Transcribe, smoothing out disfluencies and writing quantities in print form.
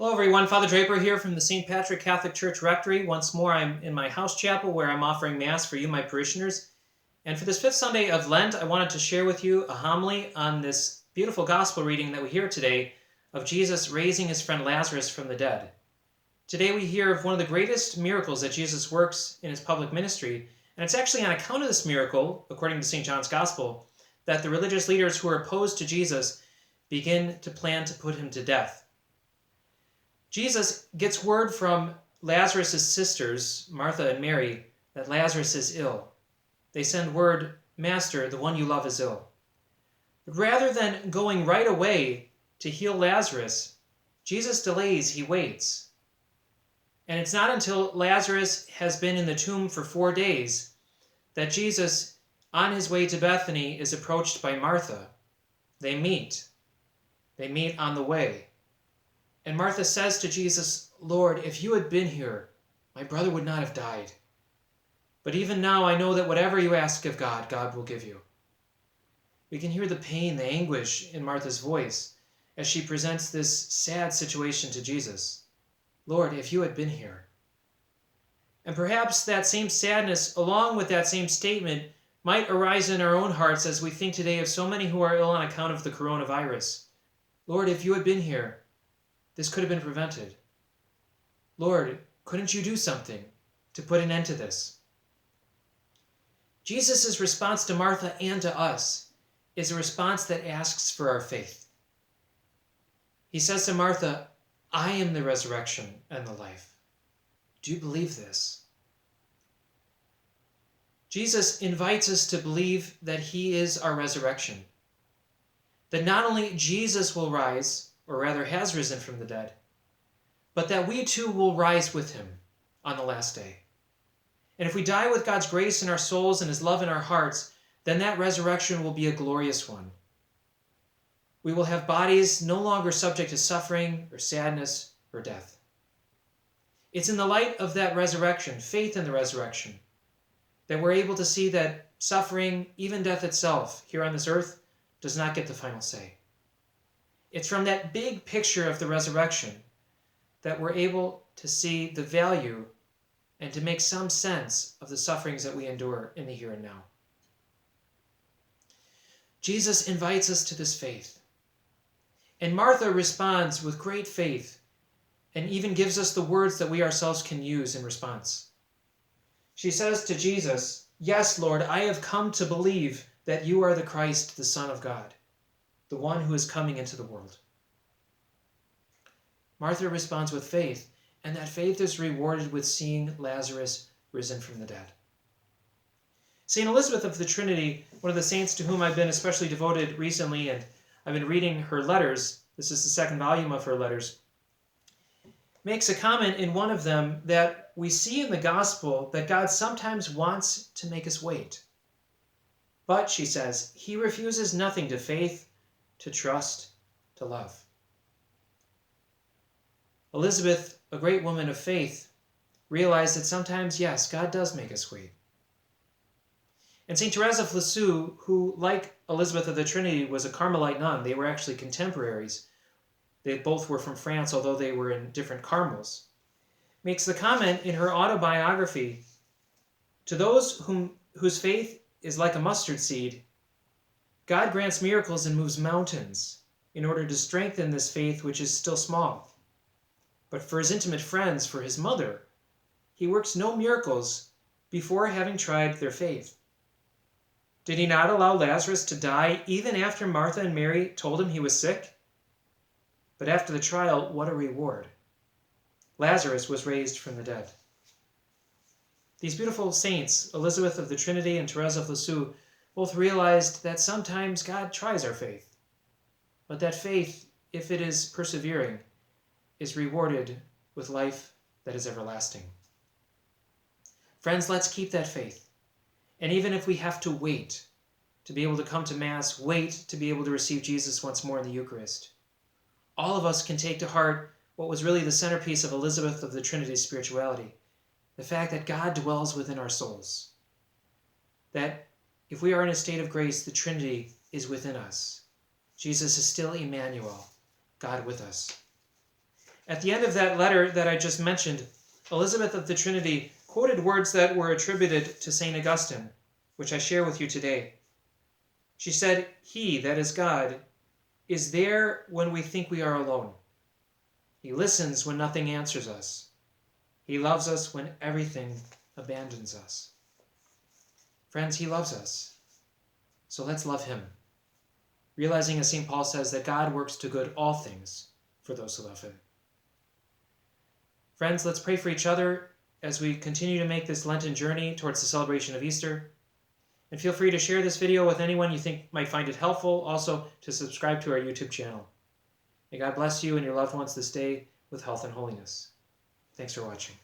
Hello everyone, Father Draper here from the St. Patrick Catholic Church Rectory. Once more, I'm in my house chapel where I'm offering Mass for you, my parishioners. And for this fifth Sunday of Lent, I wanted to share with you a homily on this beautiful gospel reading that we hear today of Jesus raising his friend Lazarus from the dead. Today we hear of one of the greatest miracles that Jesus works in his public ministry, and it's actually on account of this miracle, according to St. John's Gospel, that the religious leaders who are opposed to Jesus begin to plan to put him to death. Jesus gets word from Lazarus' sisters, Martha and Mary, that Lazarus is ill. They send word, "Master, the one you love is ill." But rather than going right away to heal Lazarus, Jesus delays, he waits. And it's not until Lazarus has been in the tomb for 4 days that Jesus, on his way to Bethany, is approached by Martha. They meet. They meet on the way. And Martha says to Jesus, "Lord, if you had been here, my brother would not have died. But even now I know that whatever you ask of God, God will give you." We can hear the pain, the anguish in Martha's voice as she presents this sad situation to Jesus. "Lord, if you had been here." And perhaps that same sadness, along with that same statement, might arise in our own hearts as we think today of so many who are ill on account of the coronavirus. "Lord, if you had been here, this could have been prevented. Lord, couldn't you do something to put an end to this?" Jesus' response to Martha and to us is a response that asks for our faith. He says to Martha, "I am the resurrection and the life. Do you believe this?" Jesus invites us to believe that he is our resurrection. That not only Jesus will rise, or rather has risen from the dead, but that we too will rise with him on the last day. And if we die with God's grace in our souls and his love in our hearts, then that resurrection will be a glorious one. We will have bodies no longer subject to suffering or sadness or death. It's in the light of that resurrection, faith in the resurrection, that we're able to see that suffering, even death itself, here on this earth, does not get the final say. It's from that big picture of the resurrection that we're able to see the value and to make some sense of the sufferings that we endure in the here and now. Jesus invites us to this faith. And Martha responds with great faith and even gives us the words that we ourselves can use in response. She says to Jesus, "Yes, Lord, I have come to believe that you are the Christ, the Son of God, the one who is coming into the world." Martha responds with faith, and that faith is rewarded with seeing Lazarus risen from the dead. St. Elizabeth of the Trinity, one of the saints to whom I've been especially devoted recently, and I've been reading her letters, this is the second volume of her letters, makes a comment in one of them that we see in the gospel that God sometimes wants to make us wait. But, she says, he refuses nothing to faith, to trust, to love. Elizabeth, a great woman of faith, realized that sometimes, yes, God does make us wait. And St. Therese of Lisieux, who, like Elizabeth of the Trinity, was a Carmelite nun, they were actually contemporaries. They both were from France, although they were in different Carmels, makes the comment in her autobiography, "To those whose faith is like a mustard seed, God grants miracles and moves mountains in order to strengthen this faith which is still small. But for his intimate friends, for his mother, he works no miracles before having tried their faith. Did he not allow Lazarus to die even after Martha and Mary told him he was sick? But after the trial, what a reward! Lazarus was raised from the dead." These beautiful saints, Elizabeth of the Trinity and Therese of Lisieux, both realized that sometimes God tries our faith, but that faith, if it is persevering, is rewarded with life that is everlasting. Friends, let's keep that faith. And even if we have to wait to be able to come to Mass, wait to be able to receive Jesus once more in the Eucharist, all of us can take to heart what was really the centerpiece of Elizabeth of the Trinity's spirituality, the fact that God dwells within our souls. That if we are in a state of grace, the Trinity is within us. Jesus is still Emmanuel, God with us. At the end of that letter that I just mentioned, Elizabeth of the Trinity quoted words that were attributed to St. Augustine, which I share with you today. She said, "He, that is God, is there when we think we are alone. He listens when nothing answers us. He loves us when everything abandons us." Friends, he loves us. So let's love him, realizing, as St. Paul says, that God works to good all things for those who love him. Friends, let's pray for each other as we continue to make this Lenten journey towards the celebration of Easter. And feel free to share this video with anyone you think might find it helpful. Also, to subscribe to our YouTube channel. May God bless you and your loved ones this day with health and holiness. Thanks for watching.